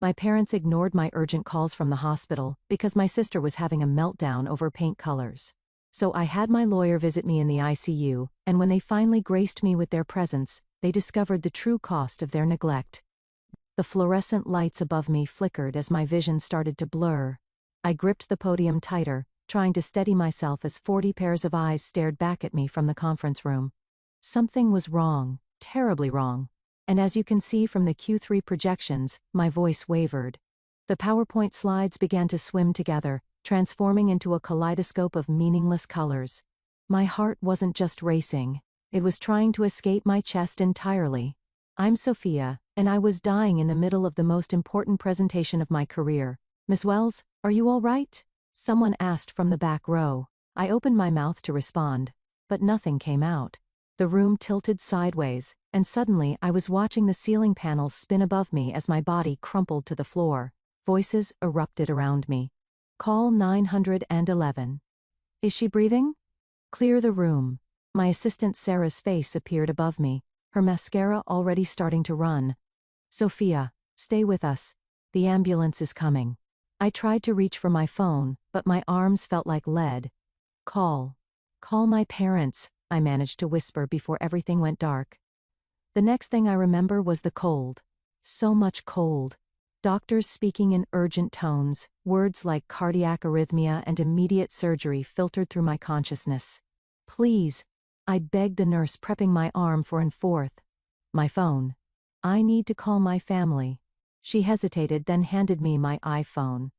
My parents ignored my urgent calls from the hospital because my sister was having a meltdown over paint colors. So I had my lawyer visit me in the ICU, and when they finally graced me with their presence, they discovered the true cost of their neglect. The fluorescent lights above me flickered as my vision started to blur. I gripped the podium tighter, trying to steady myself as 40 pairs of eyes stared back at me from the conference room. Something was wrong, terribly wrong. And as you can see from the Q3 projections, my voice wavered. The PowerPoint slides began to swim together, transforming into a kaleidoscope of meaningless colors. My heart wasn't just racing, it was trying to escape my chest entirely. I'm Sophia, and I was dying in the middle of the most important presentation of my career. Miss Wells, are you all right? Someone asked from the back row. I opened my mouth to respond, but nothing came out. The room tilted sideways, and suddenly I was watching the ceiling panels spin above me as my body crumpled to the floor. Voices erupted around me. Call 911. Is she breathing? Clear the room. My assistant Sarah's face appeared above me, her mascara already starting to run. Sophia, stay with us. The ambulance is coming. I tried to reach for my phone, but my arms felt like lead. Call my parents, I managed to whisper before everything went dark. The next thing I remember was the cold. So much cold. Doctors speaking in urgent tones, words like cardiac arrhythmia and immediate surgery filtered through my consciousness. Please, I begged the nurse, prepping my arm for an fourth. My phone. I need to call my family. She hesitated, then handed me my iPhone.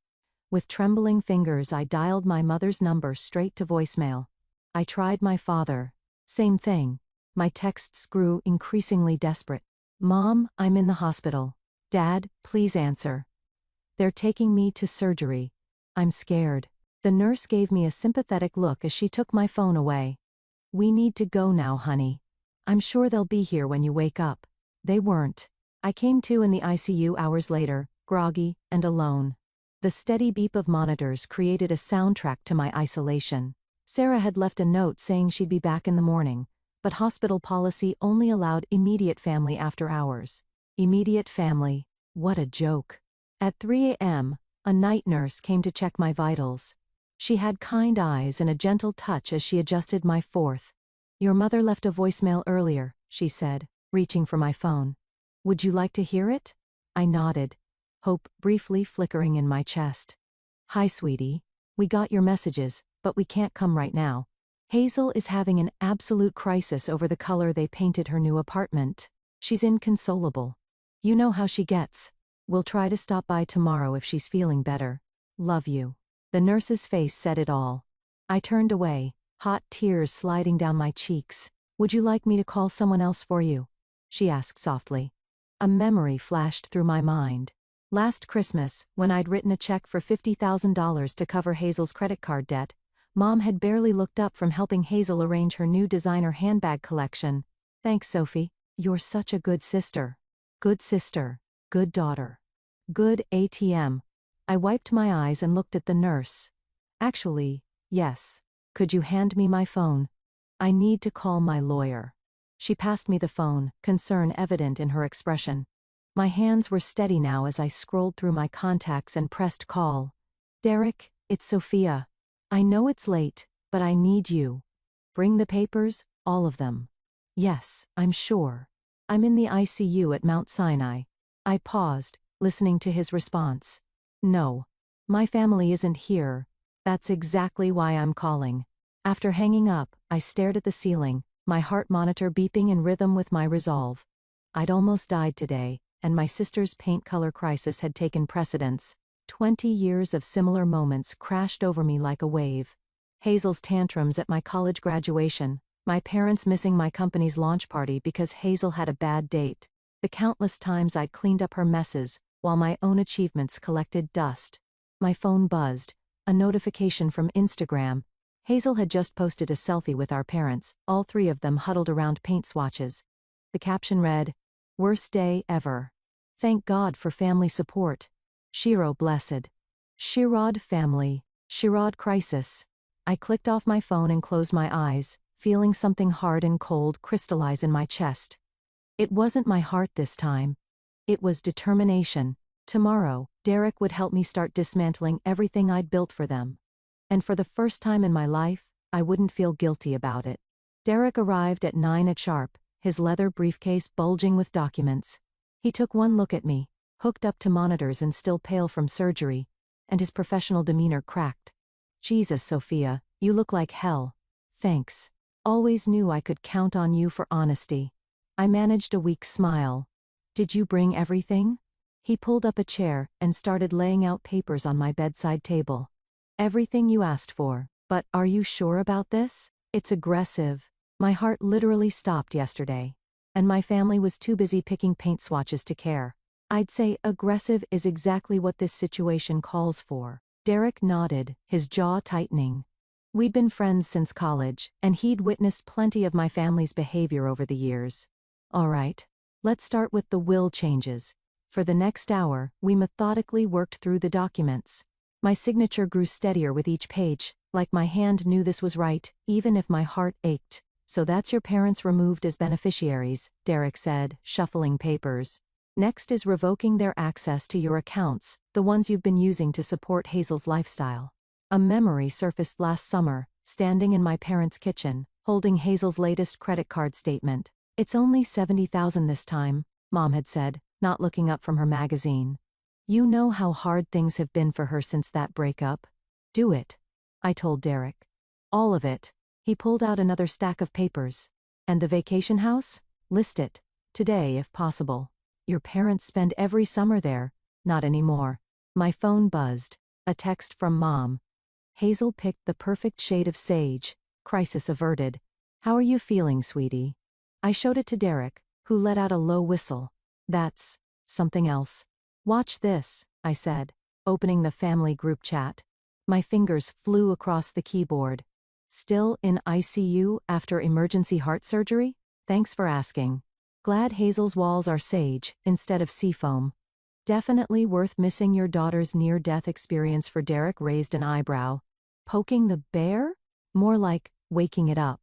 With trembling fingers I dialed my mother's number straight to voicemail. I tried my father. Same thing. My texts grew increasingly desperate. Mom, I'm in the hospital. Dad, please answer. They're taking me to surgery. I'm scared. The nurse gave me a sympathetic look as she took my phone away. We need to go now, honey. I'm sure they'll be here when you wake up. They weren't. I came to in the ICU hours later, groggy and alone. The steady beep of monitors created a soundtrack to my isolation. Sarah had left a note saying she'd be back in the morning, but hospital policy only allowed immediate family after hours. Immediate family, what a joke. At 3 a.m., a night nurse came to check my vitals. She had kind eyes and a gentle touch as she adjusted my fourth. Your mother left a voicemail earlier, she said, reaching for my phone. Would you like to hear it? I nodded, hope briefly flickering in my chest. Hi, sweetie. We got your messages, but we can't come right now. Hazel is having an absolute crisis over the color they painted her new apartment. She's inconsolable. You know how she gets. We'll try to stop by tomorrow if she's feeling better. Love you. The nurse's face said it all. I turned away, hot tears sliding down my cheeks. Would you like me to call someone else for you? She asked softly. A memory flashed through my mind. Last Christmas, when I'd written a check for $50,000 to cover Hazel's credit card debt, Mom had barely looked up from helping Hazel arrange her new designer handbag collection. Thanks, Sophie. You're such a good sister. Good sister. Good daughter. Good ATM. I wiped my eyes and looked at the nurse. Actually, yes. Could you hand me my phone? I need to call my lawyer. She passed me the phone, concern evident in her expression. My hands were steady now as I scrolled through my contacts and pressed call. Derek, it's Sophia. I know it's late, but I need you. Bring the papers, all of them. Yes, I'm sure. I'm in the ICU at Mount Sinai. I paused, listening to his response. No. My family isn't here. That's exactly why I'm calling. After hanging up, I stared at the ceiling, my heart monitor beeping in rhythm with my resolve. I'd almost died today, and my sister's paint color crisis had taken precedence. 20 years of similar moments crashed over me like a wave. Hazel's tantrums at my college graduation, my parents missing my company's launch party because Hazel had a bad date, the countless times I'd cleaned up her messes, while my own achievements collected dust. My phone buzzed, a notification from Instagram. Hazel had just posted a selfie with our parents, all three of them huddled around paint swatches. The caption read, "Worst day ever. Thank God for family support. Shiro blessed. Shirod family. Shirod crisis." I clicked off my phone and closed my eyes, feeling something hard and cold crystallize in my chest. It wasn't my heart this time. It was determination. Tomorrow, Derek would help me start dismantling everything I'd built for them. And for the first time in my life, I wouldn't feel guilty about it. Derek arrived at 9 at sharp, his leather briefcase bulging with documents. He took one look at me, hooked up to monitors and still pale from surgery, and his professional demeanor cracked. Jesus, Sophia, you look like hell. Thanks. Always knew I could count on you for honesty. I managed a weak smile. Did you bring everything? He pulled up a chair and started laying out papers on my bedside table. Everything you asked for, but are you sure about this? It's aggressive. My heart literally stopped yesterday. And my family was too busy picking paint swatches to care. I'd say aggressive is exactly what this situation calls for. Derek nodded, his jaw tightening. We'd been friends since college, and he'd witnessed plenty of my family's behavior over the years. All right, let's start with the will changes. For the next hour, we methodically worked through the documents. My signature grew steadier with each page, like my hand knew this was right, even if my heart ached. So that's your parents removed as beneficiaries, Derek said, shuffling papers. Next is revoking their access to your accounts, the ones you've been using to support Hazel's lifestyle. A memory surfaced last summer, standing in my parents' kitchen, holding Hazel's latest credit card statement. It's only $70,000 this time, Mom had said, not looking up from her magazine. You know how hard things have been for her since that breakup. Do it, I told Derek. All of it. He pulled out another stack of papers. And the vacation house? List it. Today, if possible. Your parents spend every summer there. Not anymore. My phone buzzed. A text from Mom. Hazel picked the perfect shade of sage. Crisis averted. How are you feeling, sweetie? I showed it to Derek, who let out a low whistle. That's something else. Watch this, I said, opening the family group chat. My fingers flew across the keyboard. Still in ICU after emergency heart surgery? Thanks for asking. Glad Hazel's walls are sage instead of seafoam. Definitely worth missing your daughter's near-death experience. For Derek raised an eyebrow. Poking the bear? More like waking it up.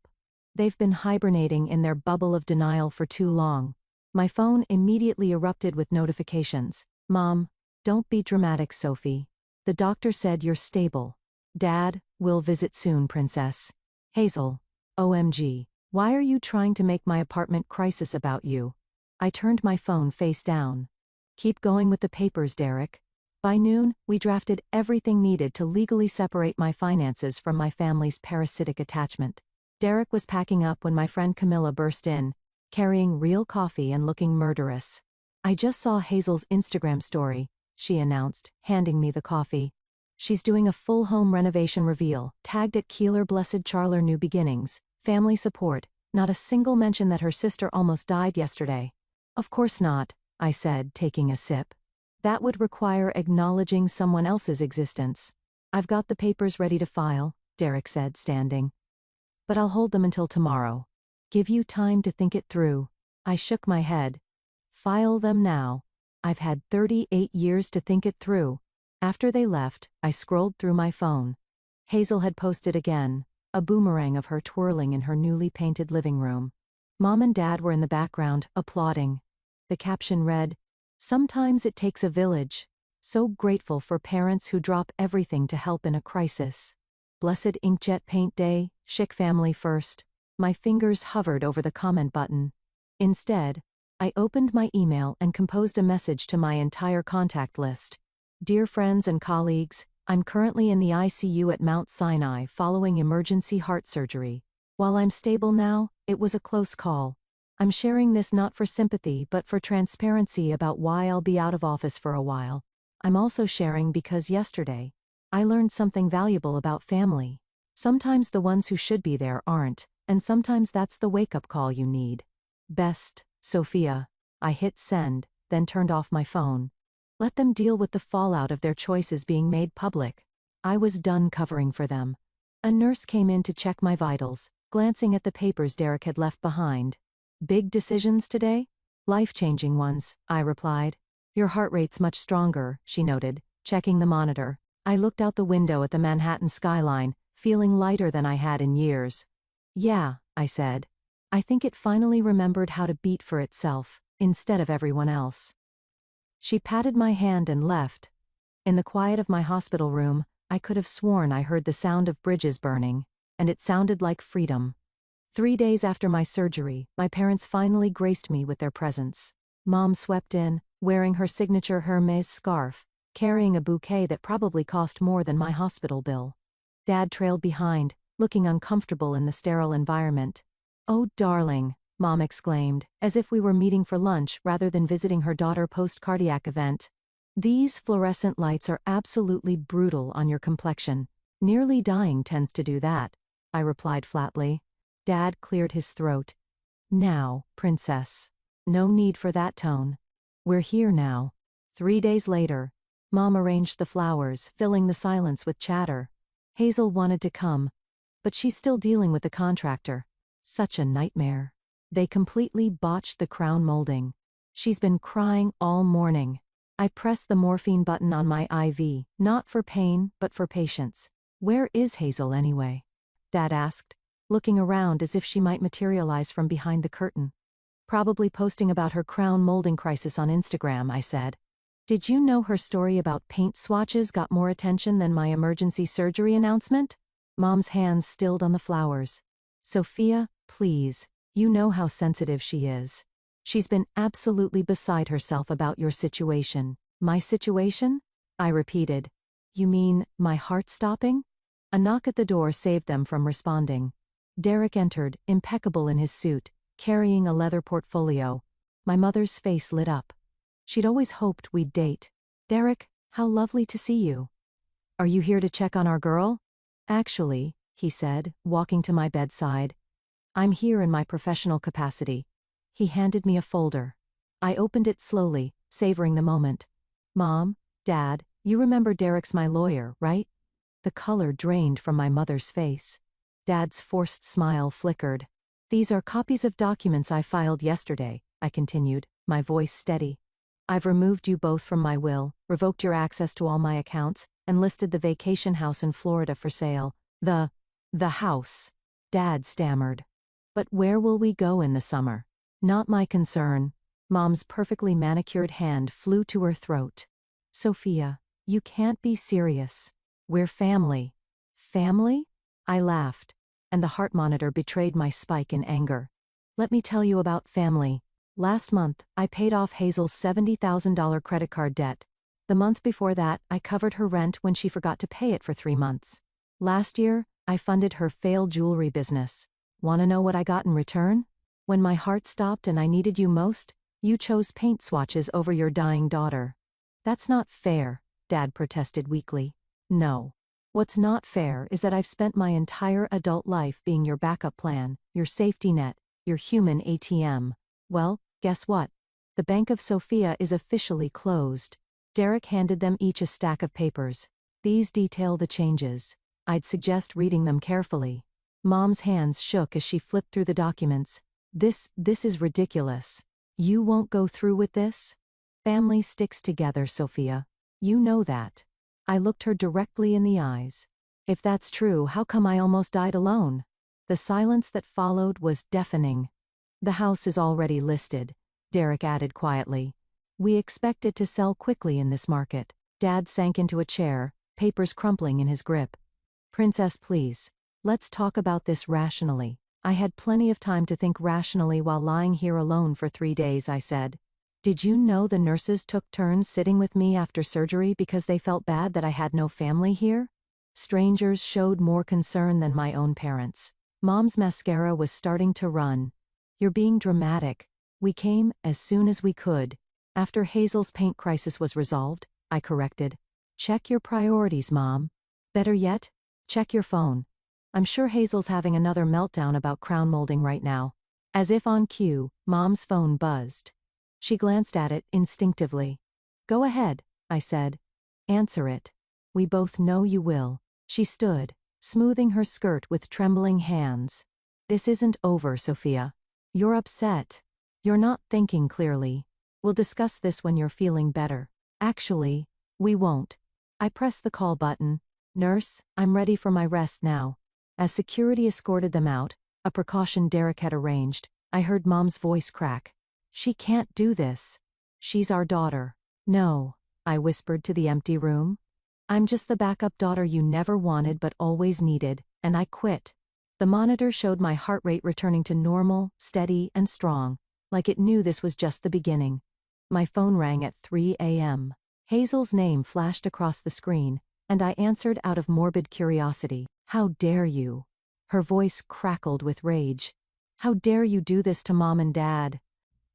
They've been hibernating in their bubble of denial for too long. My phone immediately erupted with notifications. Mom, don't be dramatic, Sophie. The doctor said you're stable. Dad, we'll visit soon, princess. Hazel. OMG. Why are you trying to make my apartment crisis about you? I turned my phone face down. Keep going with the papers, Derek. By noon, we drafted everything needed to legally separate my finances from my family's parasitic attachment. Derek was packing up when my friend Camilla burst in, carrying real coffee and looking murderous. I just saw Hazel's Instagram story, she announced, handing me the coffee. She's doing a full home renovation reveal, tagged at Keeler Blessed Charler New Beginnings, family support, not a single mention that her sister almost died yesterday. Of course not, I said, taking a sip. That would require acknowledging someone else's existence. I've got the papers ready to file, Derek said, standing. But I'll hold them until tomorrow. Give you time to think it through. I shook my head. File them now. I've had 38 years to think it through. After they left, I scrolled through my phone. Hazel had posted again, a boomerang of her twirling in her newly painted living room. Mom and Dad were in the background, applauding. The caption read, "Sometimes it takes a village. So grateful for parents who drop everything to help in a crisis. Blessed inkjet paint day, chic family first." My fingers hovered over the comment button. Instead, I opened my email and composed a message to my entire contact list. Dear friends and colleagues, I'm currently in the ICU at Mount Sinai following emergency heart surgery. While I'm stable now, it was a close call. I'm sharing this not for sympathy but for transparency about why I'll be out of office for a while. I'm also sharing because yesterday, I learned something valuable about family. Sometimes the ones who should be there aren't, and sometimes that's the wake-up call you need. Best, Sophia. I hit send, then turned off my phone. Let them deal with the fallout of their choices being made public. I was done covering for them. A nurse came in to check my vitals, glancing at the papers Derek had left behind. Big decisions today? Life-changing ones, I replied. Your heart rate's much stronger, she noted, checking the monitor. I looked out the window at the Manhattan skyline, feeling lighter than I had in years. Yeah, I said. I think it finally remembered how to beat for itself, instead of everyone else. She patted my hand and left. In the quiet of my hospital room, I could have sworn I heard the sound of bridges burning, and it sounded like freedom. 3 days after my surgery, my parents finally graced me with their presence. Mom swept in, wearing her signature Hermes scarf, carrying a bouquet that probably cost more than my hospital bill. Dad trailed behind, looking uncomfortable in the sterile environment. "Oh, darling," Mom exclaimed, as if we were meeting for lunch rather than visiting her daughter post-cardiac event. "These fluorescent lights are absolutely brutal on your complexion. Nearly dying tends to do that," I replied flatly. Dad cleared his throat. "Now, princess. No need for that tone. We're here now." 3 days later, Mom arranged the flowers, filling the silence with chatter. Hazel wanted to come, but she's still dealing with the contractor. Such a nightmare. They completely botched the crown molding. She's been crying all morning. I pressed the morphine button on my IV, not for pain, but for patience. "Where is Hazel anyway?" Dad asked, looking around as if she might materialize from behind the curtain. "Probably posting about her crown molding crisis on Instagram," I said. "Did you know her story about paint swatches got more attention than my emergency surgery announcement?" Mom's hands stilled on the flowers. "Sophia, please. You know how sensitive she is. She's been absolutely beside herself about your situation." "My situation?" I repeated. "You mean, my heart stopping?" A knock at the door saved them from responding. Derek entered, impeccable in his suit, carrying a leather portfolio. My mother's face lit up. She'd always hoped we'd date. "Derek, how lovely to see you. Are you here to check on our girl?" "Actually," he said, walking to my bedside, "I'm here in my professional capacity." He handed me a folder. I opened it slowly, savoring the moment. "Mom, Dad, you remember Derek's my lawyer, right?" The color drained from my mother's face. Dad's forced smile flickered. "These are copies of documents I filed yesterday," I continued, my voice steady. "I've removed you both from my will, revoked your access to all my accounts, and listed the vacation house in Florida for sale. The house," Dad stammered. "But where will we go in the summer?" "Not my concern." Mom's perfectly manicured hand flew to her throat. "Sophia, you can't be serious. We're family." "Family?" I laughed, and the heart monitor betrayed my spike in anger. "Let me tell you about family. Last month, I paid off Hazel's $70,000 credit card debt. The month before that, I covered her rent when she forgot to pay it for 3 months. Last year, I funded her failed jewelry business. Want to know what I got in return? When my heart stopped and I needed you most, you chose paint swatches over your dying daughter." "That's not fair," Dad protested weakly. "No. What's not fair is that I've spent my entire adult life being your backup plan, your safety net, your human ATM. Well, guess what? The Bank of Sophia is officially closed." Derek handed them each a stack of papers. "These detail the changes. I'd suggest reading them carefully." Mom's hands shook as she flipped through the documents. This is ridiculous. You won't go through with this?" "Family sticks together, Sophia. You know that." I looked her directly in the eyes. "If that's true, how come I almost died alone?" The silence that followed was deafening. "The house is already listed," Derek added quietly. "We expect it to sell quickly in this market." Dad sank into a chair, papers crumpling in his grip. "Princess, please. Let's talk about this rationally." I had plenty of time to think rationally while lying here alone for 3 days, I said. "Did you know the nurses took turns sitting with me after surgery because they felt bad that I had no family here?" Strangers showed more concern than my own parents. Mom's mascara was starting to run. "You're being dramatic. We came as soon as we could. After Hazel's paint crisis was resolved," I corrected. "Check your priorities, Mom. Better yet, check your phone. I'm sure Hazel's having another meltdown about crown molding right now." As if on cue, Mom's phone buzzed. She glanced at it instinctively. "Go ahead," I said. "Answer it. We both know you will." She stood, smoothing her skirt with trembling hands. "This isn't over, Sophia. You're upset. You're not thinking clearly. We'll discuss this when you're feeling better." "Actually, we won't." I pressed the call button. "Nurse, I'm ready for my rest now." As security escorted them out, a precaution Derek had arranged, I heard Mom's voice crack. "She can't do this. She's our daughter." No, I whispered to the empty room. I'm just the backup daughter you never wanted but always needed, and I quit. The monitor showed my heart rate returning to normal, steady, and strong, like it knew this was just the beginning. My phone rang at 3 a.m. Hazel's name flashed across the screen, and I answered out of morbid curiosity. How dare you? Her voice crackled with rage. How dare you do this to Mom and Dad?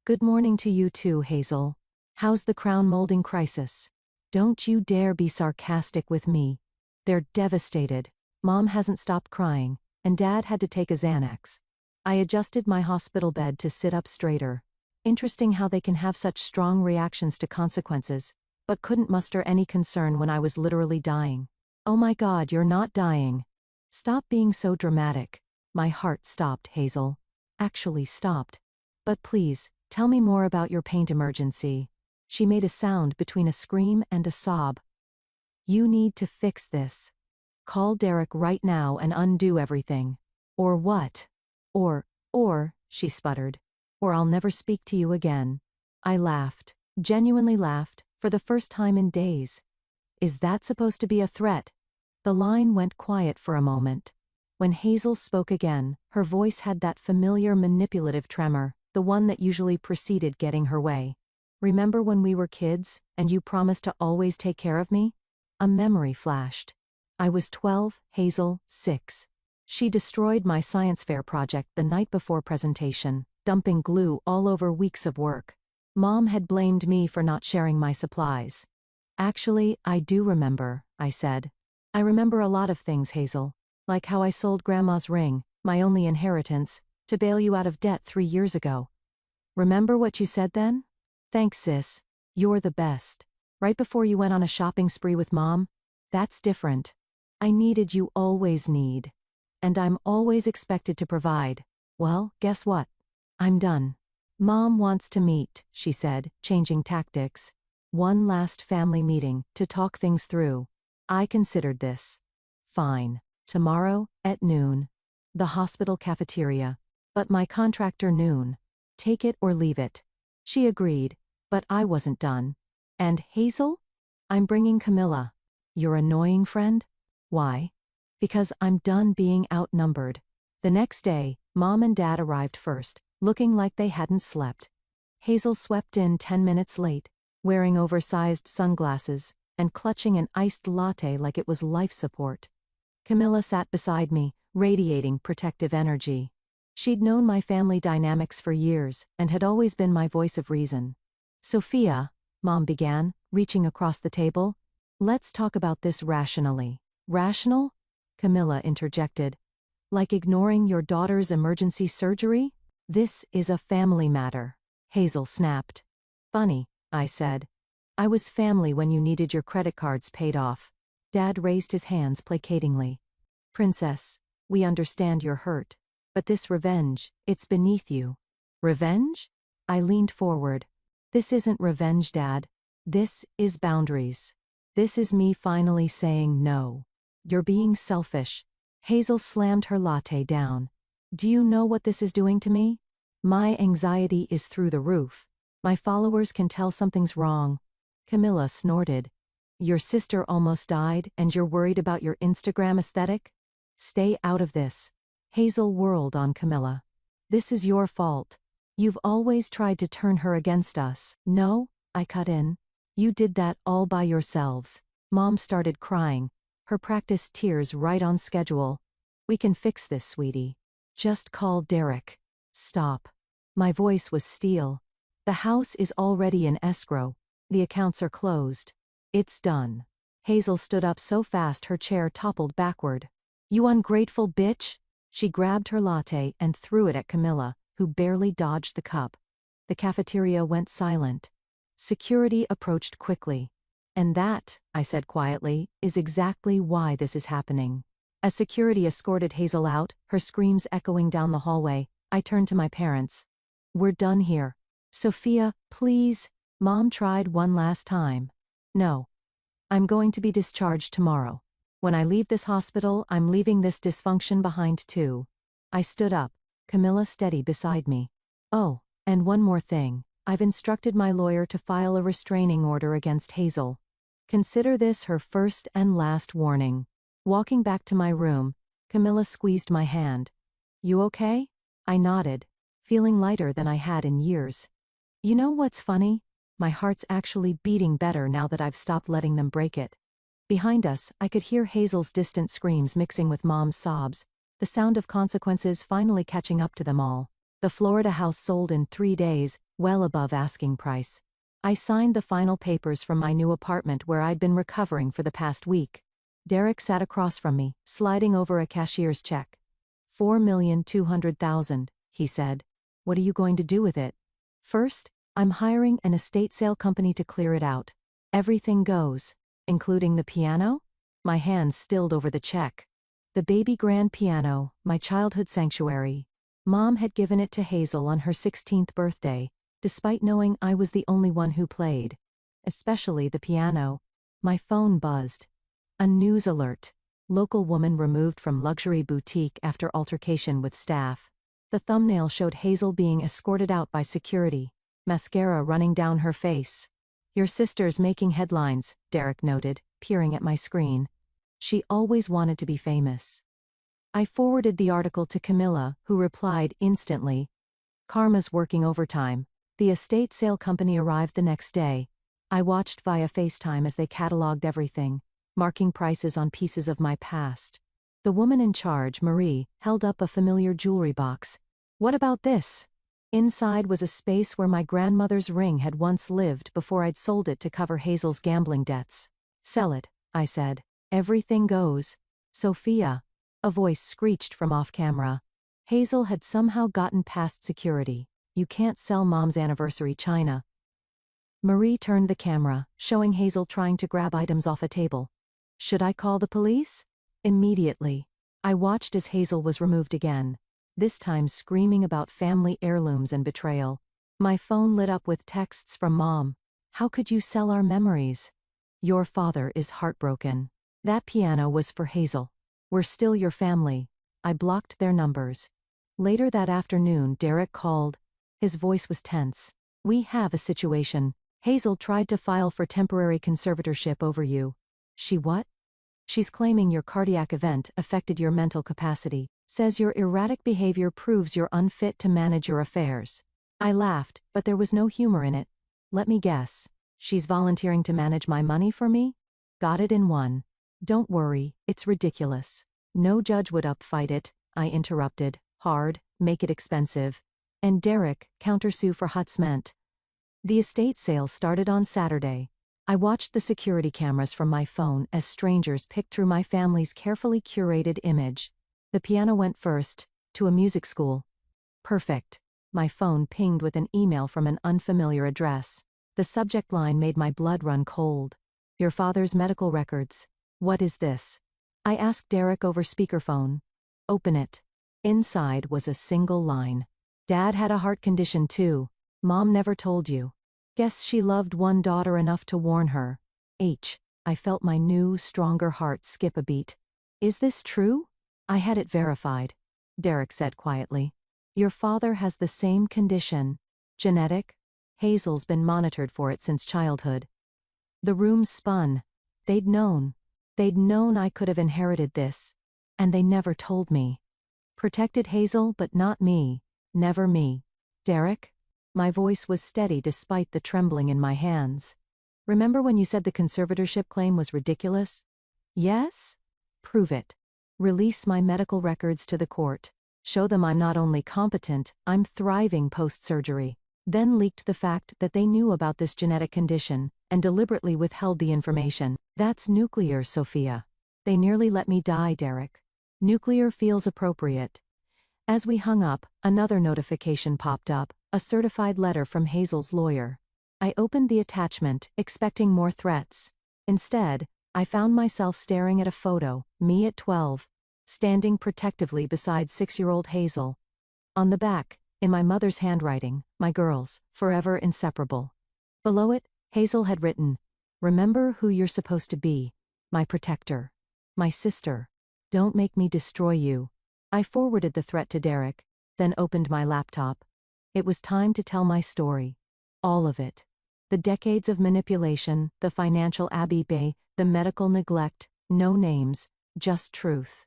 Good morning to you too, Hazel. How's the crown molding crisis? Don't you dare be sarcastic with me. They're devastated. Mom hasn't stopped crying, and Dad had to take a Xanax. I adjusted my hospital bed to sit up straighter. Interesting how they can have such strong reactions to consequences, but couldn't muster any concern when I was literally dying. Oh my God, you're not dying. Stop being so dramatic. My heart stopped, Hazel. Actually stopped. But please, tell me more about your paint emergency. She made a sound between a scream and a sob. You need to fix this. Call Derek right now and undo everything. Or what? Or, she sputtered. Or I'll never speak to you again. I laughed, genuinely laughed, for the first time in days. Is that supposed to be a threat? The line went quiet for a moment. When Hazel spoke again, her voice had that familiar manipulative tremor, the one that usually preceded getting her way. Remember when we were kids, and you promised to always take care of me? A memory flashed. I was 12, Hazel, 6. She destroyed my science fair project the night before presentation, dumping glue all over weeks of work. Mom had blamed me for not sharing my supplies. Actually, I do remember, I said. I remember a lot of things, Hazel. Like how I sold Grandma's ring, my only inheritance, to bail you out of debt 3 years ago. Remember what you said then? Thanks, sis. You're the best. Right before you went on a shopping spree with Mom? That's different. I needed you always need. And I'm always expected to provide. Well, guess what? I'm done. Mom wants to meet, she said, changing tactics. One last family meeting, to talk things through. I considered this. Fine. Tomorrow, at noon. The hospital cafeteria. But my contractor noon. Take it or leave it. She agreed, but I wasn't done. And Hazel? I'm bringing Camilla. Your annoying friend? Why? Because I'm done being outnumbered. The next day, Mom and Dad arrived first, looking like they hadn't slept. Hazel swept in 10 minutes late, wearing oversized sunglasses, and clutching an iced latte like it was life support. Camilla sat beside me, radiating protective energy. She'd known my family dynamics for years, and had always been my voice of reason. Sophia, Mom began, reaching across the table. Let's talk about this rationally. Rational? Camilla interjected. Like ignoring your daughter's emergency surgery? This is a family matter. Hazel snapped. Funny, I said. I was family when you needed your credit cards paid off. Dad raised his hands placatingly. Princess, we understand you're hurt. But this revenge, it's beneath you. Revenge? I leaned forward. This isn't revenge, Dad. This is boundaries. This is me finally saying no. You're being selfish. Hazel slammed her latte down. Do you know what this is doing to me? My anxiety is through the roof. My followers can tell something's wrong. Camilla snorted. Your sister almost died and you're worried about your Instagram aesthetic? Stay out of this. Hazel whirled on Camilla. This is your fault. You've always tried to turn her against us. No, I cut in. You did that all by yourselves. Mom started crying, her practice tears right on schedule. We can fix this, sweetie. Just call Derek. Stop. My voice was steel. The house is already in escrow. The accounts are closed. It's done. Hazel stood up so fast her chair toppled backward. You ungrateful bitch! She grabbed her latte and threw it at Camilla, who barely dodged the cup. The cafeteria went silent. Security approached quickly. And that, I said quietly, is exactly why this is happening. As security escorted Hazel out, her screams echoing down the hallway, I turned to my parents. We're done here. Sophia, please. Mom tried one last time. No. I'm going to be discharged tomorrow. When I leave this hospital, I'm leaving this dysfunction behind too. I stood up, Camilla steady beside me. Oh, and one more thing. I've instructed my lawyer to file a restraining order against Hazel. Consider this her first and last warning. Walking back to my room, Camilla squeezed my hand. You okay? I nodded, feeling lighter than I had in years. You know what's funny? My heart's actually beating better now that I've stopped letting them break it. Behind us, I could hear Hazel's distant screams mixing with Mom's sobs, the sound of consequences finally catching up to them all. The Florida house sold in 3 days, well above asking price. I signed the final papers from my new apartment where I'd been recovering for the past week. Derek sat across from me, sliding over a cashier's check. $4,200,000, he said. What are you going to do with it? First, I'm hiring an estate sale company to clear it out. Everything goes, including the piano? My hands stilled over the check. The baby grand piano, my childhood sanctuary. Mom had given it to Hazel on her 16th birthday, despite knowing I was the only one who played. Especially the piano. My phone buzzed. A news alert. Local woman removed from luxury boutique after altercation with staff. The thumbnail showed Hazel being escorted out by security, mascara running down her face. Your sister's making headlines, Derek noted, peering at my screen. She always wanted to be famous. I forwarded the article to Camilla, who replied instantly. Karma's working overtime. The estate sale company arrived the next day. I watched via FaceTime as they cataloged everything, marking prices on pieces of my past. The woman in charge, Marie, held up a familiar jewelry box. What about this? Inside was a space where my grandmother's ring had once lived before I'd sold it to cover Hazel's gambling debts. Sell it, I said. Everything goes. Sophia. A voice screeched from off-camera. Hazel had somehow gotten past security. You can't sell Mom's anniversary china. Marie turned the camera, showing Hazel trying to grab items off a table. Should I call the police? Immediately. I watched as Hazel was removed again, this time screaming about family heirlooms and betrayal. My phone lit up with texts from Mom. How could you sell our memories? Your father is heartbroken. That piano was for Hazel. We're still your family. I blocked their numbers. Later that afternoon, Derek called. His voice was tense. We have a situation. Hazel tried to file for temporary conservatorship over you. She what? She's claiming your cardiac event affected your mental capacity, says your erratic behavior proves you're unfit to manage your affairs. I laughed, but there was no humor in it. Let me guess. She's volunteering to manage my money for me? Got it in one. Don't worry, it's ridiculous. No judge would upfight it, I interrupted. Hard, make it expensive. And Derek, countersue for Hutzment. The estate sale started on Saturday. I watched the security cameras from my phone as strangers picked through my family's carefully curated image. The piano went first, to a music school. Perfect. My phone pinged with an email from an unfamiliar address. The subject line made my blood run cold. Your father's medical records. What is this? I asked Derek over speakerphone. Open it. Inside was a single line. Dad had a heart condition too. Mom never told you. Guess she loved one daughter enough to warn her. I felt my new, stronger heart skip a beat. Is this true? I had it verified. Derek said quietly. Your father has the same condition. Genetic? Hazel's been monitored for it since childhood. The room spun. They'd known. They'd known I could have inherited this. And they never told me. Protected Hazel, but not me. Never me. Derek? My voice was steady despite the trembling in my hands. Remember when you said the conservatorship claim was ridiculous? Yes? Prove it. Release my medical records to the court. Show them I'm not only competent, I'm thriving post-surgery. Then leaked the fact that they knew about this genetic condition, and deliberately withheld the information. That's nuclear, Sophia. They nearly let me die, Derek. Nuclear feels appropriate. As we hung up, another notification popped up, a certified letter from Hazel's lawyer. I opened the attachment, expecting more threats. Instead, I found myself staring at a photo, me at 12, standing protectively beside 6-year-old Hazel. On the back, in my mother's handwriting, my girls, forever inseparable. Below it, Hazel had written, remember who you're supposed to be, my protector. My sister. Don't make me destroy you. I forwarded the threat to Derek, then opened my laptop. It was time to tell my story. All of it. The decades of manipulation, the financial abibe, the medical neglect, no names, just truth.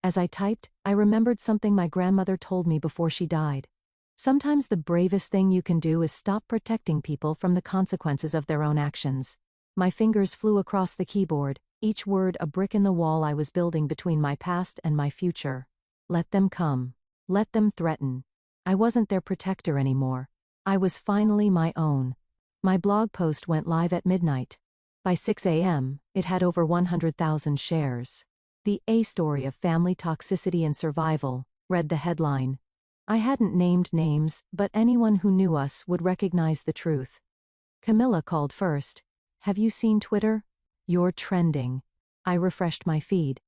As I typed, I remembered something my grandmother told me before she died. Sometimes the bravest thing you can do is stop protecting people from the consequences of their own actions. My fingers flew across the keyboard, each word a brick in the wall I was building between my past and my future. Let them come. Let them threaten. I wasn't their protector anymore. I was finally my own. My blog post went live at midnight. By 6 a.m., it had over 100,000 shares. "The A Story of Family Toxicity and Survival," read the headline. I hadn't named names, but anyone who knew us would recognize the truth. Camilla called first. "Have you seen Twitter? You're trending." I refreshed my feed.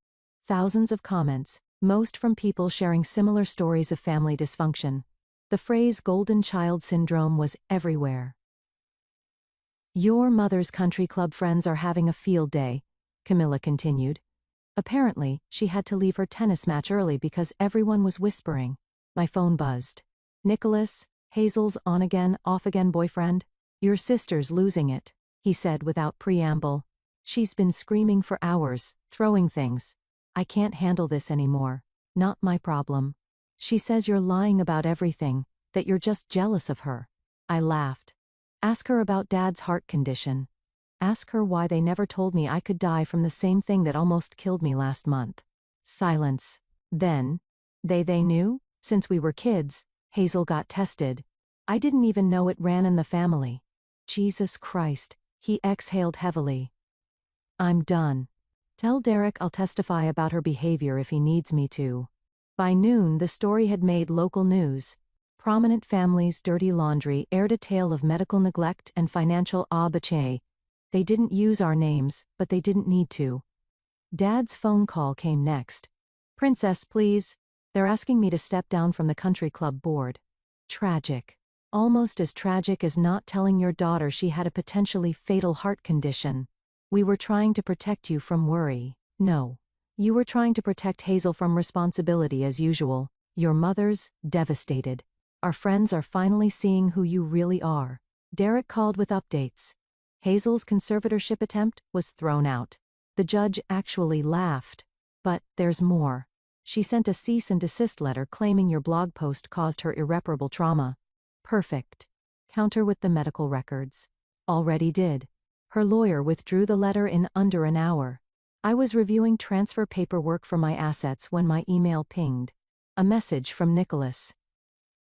Thousands of comments, most from people sharing similar stories of family dysfunction. The phrase golden child syndrome was everywhere. "Your mother's country club friends are having a field day," Camilla continued. Apparently, she had to leave her tennis match early because everyone was whispering. My phone buzzed. "Nicholas, Hazel's on-again, off-again boyfriend? Your sister's losing it," he said without preamble. "She's been screaming for hours, throwing things. I can't handle this anymore. Not my problem. She says you're lying about everything, that you're just jealous of her." I laughed. "Ask her about Dad's heart condition. Ask her why they never told me I could die from the same thing that almost killed me last month." Silence. Then, they knew? Since we were kids, Hazel got tested. I didn't even know it ran in the family. Jesus Christ, he exhaled heavily. "I'm done. Tell Derek I'll testify about her behavior if he needs me to." By noon, the story had made local news. Prominent Families' Dirty Laundry aired a tale of medical neglect and financial abiche. They didn't use our names, but they didn't need to. Dad's phone call came next. "Princess, please. They're asking me to step down from the country club board." Tragic. Almost as tragic as not telling your daughter she had a potentially fatal heart condition. "We were trying to protect you from worry." No. You were trying to protect Hazel from responsibility as usual. Your mother's devastated. "Our friends are finally seeing who you really are." Derek called with updates. Hazel's conservatorship attempt was thrown out. The judge actually laughed. "But there's more. She sent a cease and desist letter claiming your blog post caused her irreparable trauma." Perfect. Counter with the medical records. Already did. Her lawyer withdrew the letter in under an hour. I was reviewing transfer paperwork for my assets when my email pinged. A message from Nicholas.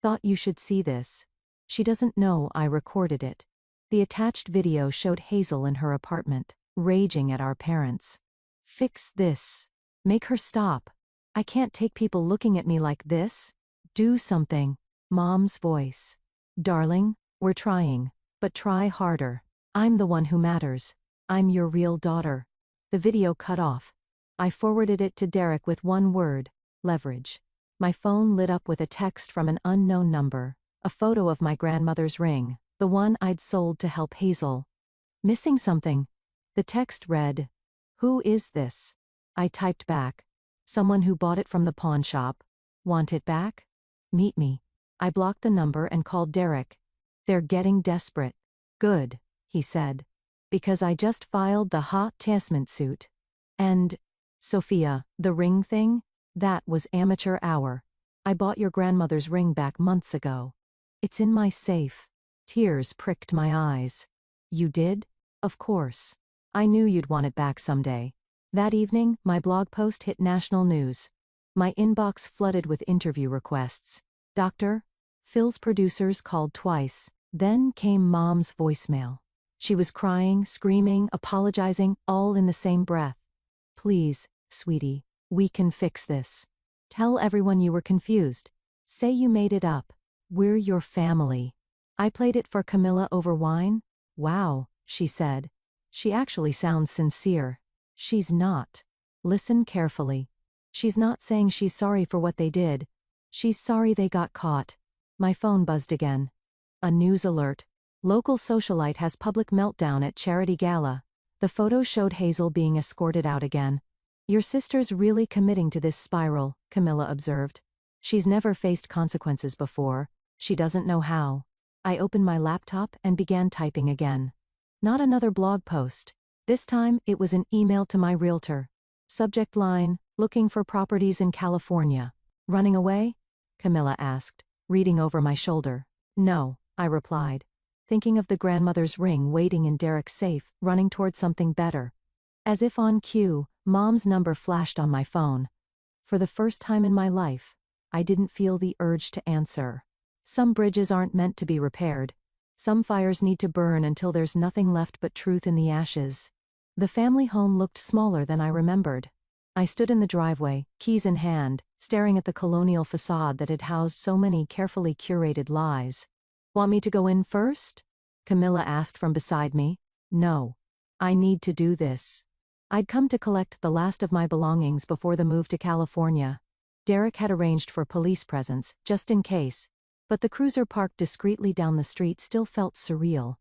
"Thought you should see this. She doesn't know I recorded it." The attached video showed Hazel in her apartment, raging at our parents. "Fix this. Make her stop. I can't take people looking at me like this. Do something." Mom's voice. "Darling, we're trying, but try harder. I'm the one who matters. I'm your real daughter." The video cut off. I forwarded it to Derek with one word: leverage. My phone lit up with a text from an unknown number, a photo of my grandmother's ring, the one I'd sold to help Hazel. "Missing something." The text read, "Who is this?" I typed back, "Someone who bought it from the pawn shop. Want it back? Meet me." I blocked the number and called Derek. "They're getting desperate." "Good," he said. "Because I just filed the hot testament suit." And, "Sophia, the ring thing? That was amateur hour. I bought your grandmother's ring back months ago. It's in my safe." Tears pricked my eyes. "You did? Of course. I knew you'd want it back someday." That evening, my blog post hit national news. My inbox flooded with interview requests. Dr. Phil's producers called twice. Then came Mom's voicemail. She was crying, screaming, apologizing, all in the same breath. "Please, sweetie, we can fix this. Tell everyone you were confused. Say you made it up. We're your family." I played it for Camilla over wine. "Wow," she said. "She actually sounds sincere." She's not. Listen carefully. She's not saying she's sorry for what they did. She's sorry they got caught. My phone buzzed again. A news alert. Local socialite has public meltdown at charity gala. The photo showed Hazel being escorted out again. "Your sister's really committing to this spiral," Camilla observed. "She's never faced consequences before. She doesn't know how." I opened my laptop and began typing again. Not another blog post. This time, it was an email to my realtor. Subject line, looking for properties in California. Running away? Camilla asked, reading over my shoulder. No, I replied, thinking of the grandmother's ring waiting in Derek's safe, running toward something better. As if on cue, Mom's number flashed on my phone. For the first time in my life, I didn't feel the urge to answer. Some bridges aren't meant to be repaired. Some fires need to burn until there's nothing left but truth in the ashes. The family home looked smaller than I remembered. I stood in the driveway, keys in hand, staring at the colonial facade that had housed so many carefully curated lies. Want me to go in first? Camilla asked from beside me. No. I need to do this. I'd come to collect the last of my belongings before the move to California. Derek had arranged for police presence, just in case, but the cruiser parked discreetly down the street still felt surreal.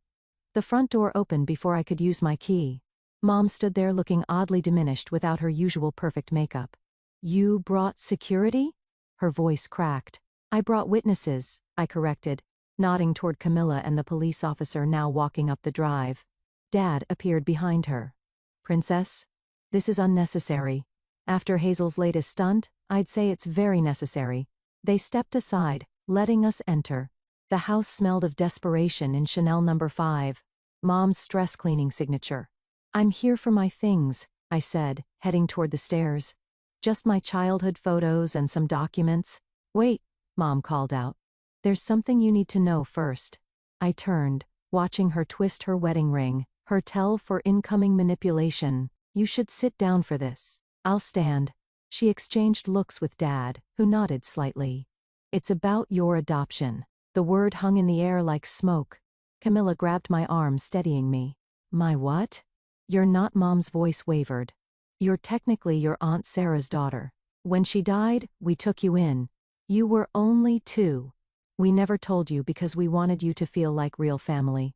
The front door opened before I could use my key. Mom stood there looking oddly diminished without her usual perfect makeup. You brought security? Her voice cracked. I brought witnesses, I corrected, nodding toward Camilla and the police officer now walking up the drive. Dad appeared behind her. Princess? This is unnecessary. After Hazel's latest stunt, I'd say it's very necessary. They stepped aside, letting us enter. The house smelled of desperation in Chanel No. 5. Mom's stress cleaning signature. I'm here for my things, I said, heading toward the stairs. Just my childhood photos and some documents. Wait, Mom called out. There's something you need to know first. I turned, watching her twist her wedding ring, her tell for incoming manipulation. You should sit down for this. I'll stand. She exchanged looks with Dad, who nodded slightly. It's about your adoption. The word hung in the air like smoke. Camilla grabbed my arm, steadying me. My what? You're not. Mom's voice wavered. You're technically your Aunt Sarah's daughter. When she died, we took you in. You were only 2. We never told you because we wanted you to feel like real family.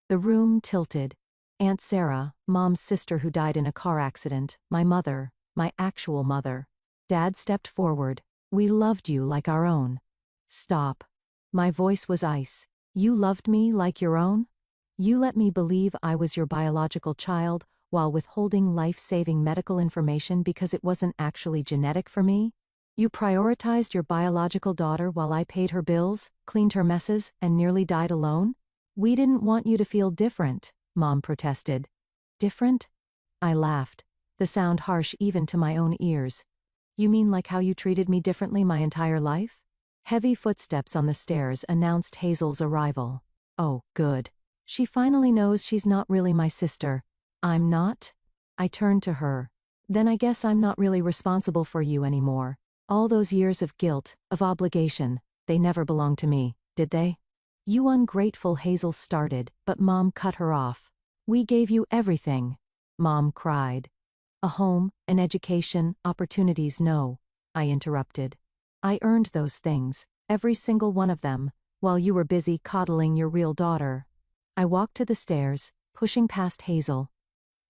The room tilted. Aunt Sarah, Mom's sister who died in a car accident, my mother, my actual mother. Dad stepped forward. We loved you like our own. Stop. My voice was ice. You loved me like your own? You let me believe I was your biological child while withholding life-saving medical information because it wasn't actually genetic for me? You prioritized your biological daughter while I paid her bills, cleaned her messes, and nearly died alone? We didn't want you to feel different, Mom protested. Different? I laughed, the sound harsh even to my own ears. You mean like how you treated me differently my entire life? Heavy footsteps on the stairs announced Hazel's arrival. Oh, good. She finally knows she's not really my sister. I'm not? I turned to her. Then I guess I'm not really responsible for you anymore. All those years of guilt, of obligation, they never belonged to me, did they? You ungrateful. Hazel started, but Mom cut her off. We gave you everything, Mom cried. A home, an education, opportunities. No, I interrupted. I earned those things, every single one of them, while you were busy coddling your real daughter. I walked to the stairs, pushing past Hazel.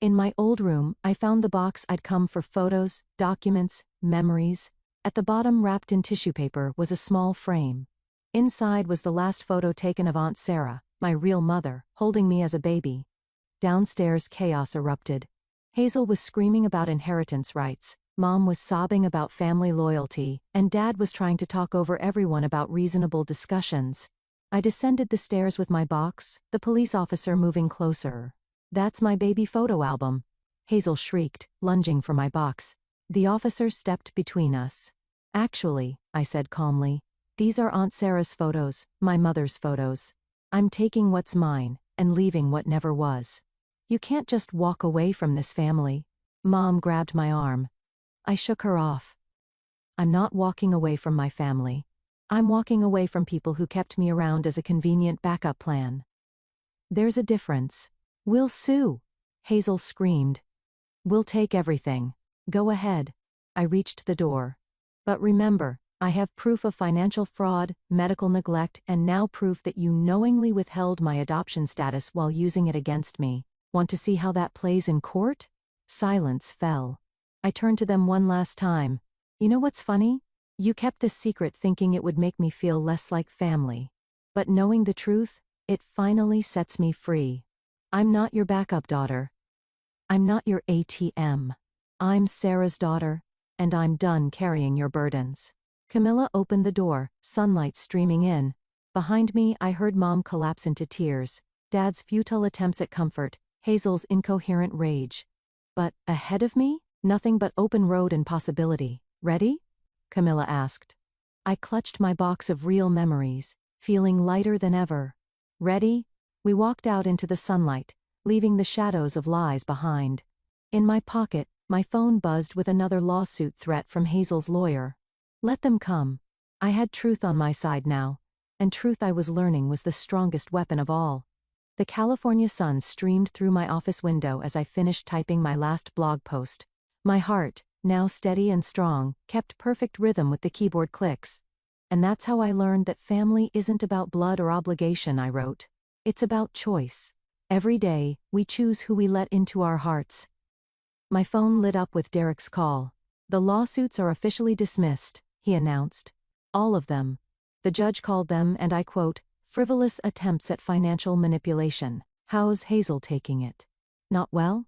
In my old room, I found the box I'd come for: photos, documents, memories. At the bottom, wrapped in tissue paper, was a small frame. Inside was the last photo taken of Aunt Sarah, my real mother, holding me as a baby. Downstairs, chaos erupted. Hazel was screaming about inheritance rights, Mom was sobbing about family loyalty, and Dad was trying to talk over everyone about reasonable discussions. I descended the stairs with my box, the police officer moving closer. That's my baby photo album, Hazel shrieked, lunging for my box. The officer stepped between us. Actually, I said calmly, these are Aunt Sarah's photos, my mother's photos. I'm taking what's mine, and leaving what never was. You can't just walk away from this family. Mom grabbed my arm. I shook her off. I'm not walking away from my family. I'm walking away from people who kept me around as a convenient backup plan. There's a difference. We'll sue, Hazel screamed. We'll take everything. Go ahead. I reached the door. But remember, I have proof of financial fraud, medical neglect, and now proof that you knowingly withheld my adoption status while using it against me. Want to see how that plays in court? Silence fell. I turned to them one last time. You know what's funny? You kept this secret thinking it would make me feel less like family. But knowing the truth, it finally sets me free. I'm not your backup daughter. I'm not your ATM. I'm Sarah's daughter, and I'm done carrying your burdens. Camilla opened the door, sunlight streaming in. Behind me, I heard Mom collapse into tears, Dad's futile attempts at comfort, Hazel's incoherent rage. But, ahead of me, nothing but open road and possibility. Ready? Camilla asked. I clutched my box of real memories, feeling lighter than ever. Ready? We walked out into the sunlight, leaving the shadows of lies behind. In my pocket, my phone buzzed with another lawsuit threat from Hazel's lawyer. Let them come. I had truth on my side now, and truth I was learning was the strongest weapon of all. The California sun streamed through my office window as I finished typing my last blog post. My heart, now steady and strong, kept perfect rhythm with the keyboard clicks. And that's how I learned that family isn't about blood or obligation, I wrote. It's about choice. Every day, we choose who we let into our hearts. My phone lit up with Derek's call. The lawsuits are officially dismissed, he announced. All of them. The judge called them, and I quote, frivolous attempts at financial manipulation. How's Hazel taking it? Not well?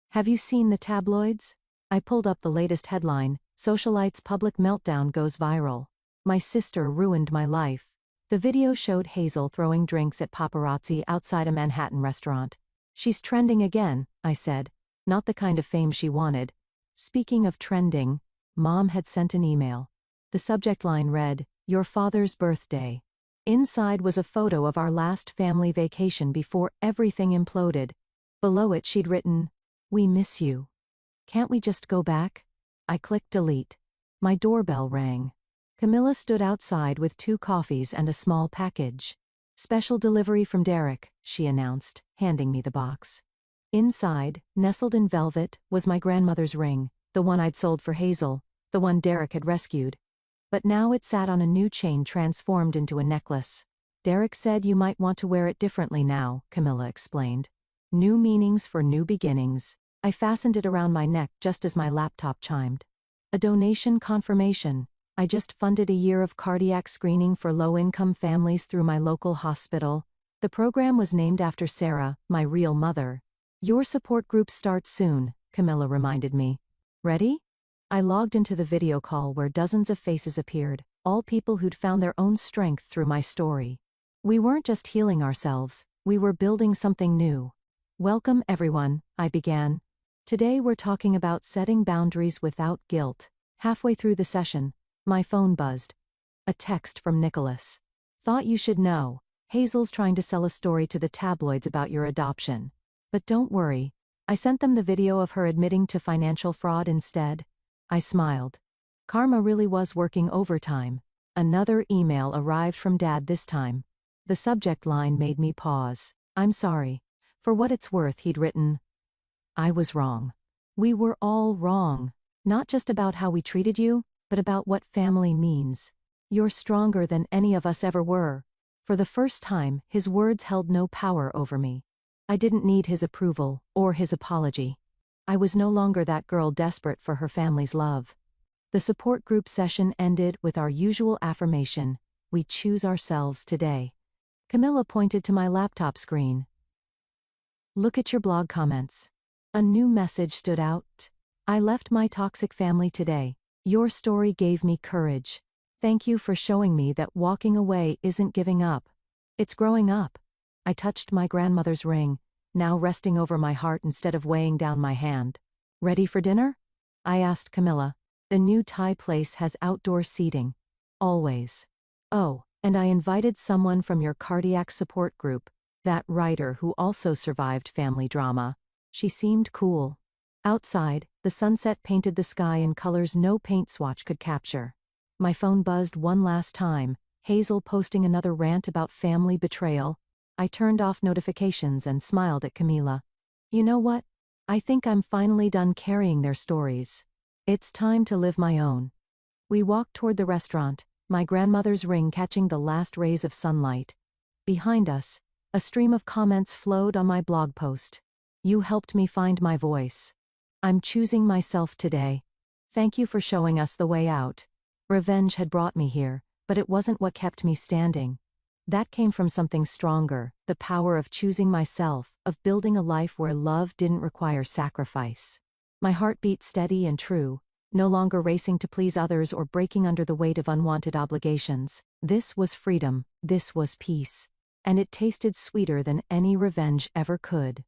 Have you seen the tabloids? I pulled up the latest headline, Socialite's public meltdown goes viral. My sister ruined my life. The video showed Hazel throwing drinks at paparazzi outside a Manhattan restaurant. She's trending again, I said. Not the kind of fame she wanted. Speaking of trending, Mom had sent an email. The subject line read, Your father's birthday. Inside was a photo of our last family vacation before everything imploded. Below it she'd written, We miss you. Can't we just go back? I clicked delete. My doorbell rang. Camilla stood outside with 2 coffees and a small package. Special delivery from Derek, she announced, handing me the box. Inside, nestled in velvet, was my grandmother's ring, the one I'd sold for Hazel, the one Derek had rescued. But now it sat on a new chain transformed into a necklace. Derek said you might want to wear it differently now, Camilla explained. New meanings for new beginnings. I fastened it around my neck just as my laptop chimed. A donation confirmation. I just funded a year of cardiac screening for low-income families through my local hospital. The program was named after Sarah, my real mother. Your support group starts soon, Camilla reminded me. Ready? I logged into the video call where dozens of faces appeared, all people who'd found their own strength through my story. We weren't just healing ourselves, we were building something new. Welcome everyone, I began. Today we're talking about setting boundaries without guilt. Halfway through the session, my phone buzzed. A text from Nicholas. Thought you should know. Hazel's trying to sell a story to the tabloids about your adoption. But don't worry. I sent them the video of her admitting to financial fraud instead. I smiled. Karma really was working overtime. Another email arrived from Dad this time. The subject line made me pause. I'm sorry. For what it's worth, he'd written. I was wrong. We were all wrong. Not just about how we treated you, but about what family means. You're stronger than any of us ever were. For the first time, his words held no power over me. I didn't need his approval, or his apology. I was no longer that girl desperate for her family's love. The support group session ended with our usual affirmation, we choose ourselves today. Camilla pointed to my laptop screen. Look at your blog comments. A new message stood out. I left my toxic family today. Your story gave me courage. Thank you for showing me that walking away isn't giving up. It's growing up. I touched my grandmother's ring, now resting over my heart instead of weighing down my hand. Ready for dinner? I asked Camilla. The new Thai place has outdoor seating. Always. Oh, and I invited someone from your cardiac support group, that writer who also survived family drama. She seemed cool. Outside, the sunset painted the sky in colors no paint swatch could capture. My phone buzzed one last time, Hazel posting another rant about family betrayal. I turned off notifications and smiled at Camilla. You know what? I think I'm finally done carrying their stories. It's time to live my own. We walked toward the restaurant, my grandmother's ring catching the last rays of sunlight. Behind us, a stream of comments flowed on my blog post. You helped me find my voice. I'm choosing myself today. Thank you for showing us the way out. Revenge had brought me here, but it wasn't what kept me standing. That came from something stronger, the power of choosing myself, of building a life where love didn't require sacrifice. My heart beat steady and true, no longer racing to please others or breaking under the weight of unwanted obligations. This was freedom, this was peace. And it tasted sweeter than any revenge ever could.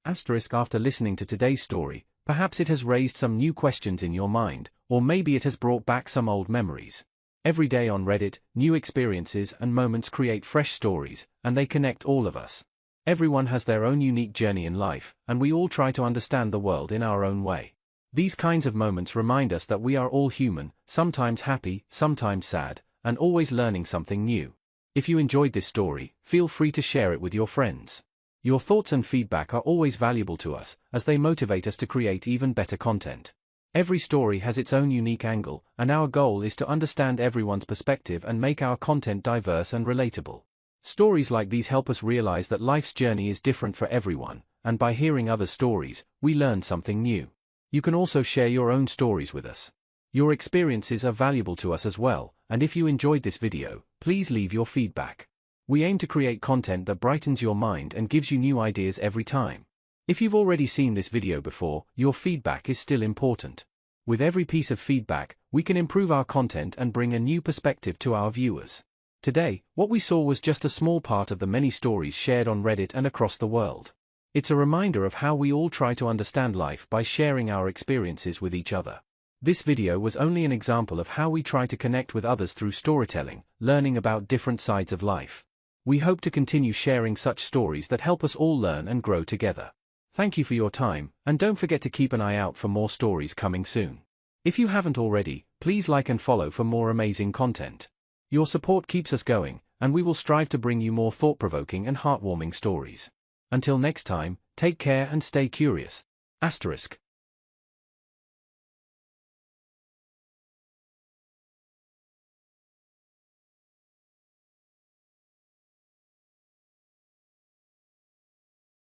After listening to today's story, perhaps it has raised some new questions in your mind, or maybe it has brought back some old memories. Every day on Reddit, new experiences and moments create fresh stories, and they connect all of us. Everyone has their own unique journey in life, and we all try to understand the world in our own way. These kinds of moments remind us that we are all human, sometimes happy, sometimes sad, and always learning something new. If you enjoyed this story, feel free to share it with your friends. Your thoughts and feedback are always valuable to us, as they motivate us to create even better content. Every story has its own unique angle, and our goal is to understand everyone's perspective and make our content diverse and relatable. Stories like these help us realize that life's journey is different for everyone, and by hearing other stories, we learn something new. You can also share your own stories with us. Your experiences are valuable to us as well, and if you enjoyed this video, please leave your feedback. We aim to create content that brightens your mind and gives you new ideas every time. If you've already seen this video before, your feedback is still important. With every piece of feedback, we can improve our content and bring a new perspective to our viewers. Today, what we saw was just a small part of the many stories shared on Reddit and across the world. It's a reminder of how we all try to understand life by sharing our experiences with each other. This video was only an example of how we try to connect with others through storytelling, learning about different sides of life. We hope to continue sharing such stories that help us all learn and grow together. Thank you for your time, and don't forget to keep an eye out for more stories coming soon. If you haven't already, please like and follow for more amazing content. Your support keeps us going, and we will strive to bring you more thought-provoking and heartwarming stories. Until next time, take care and stay curious. **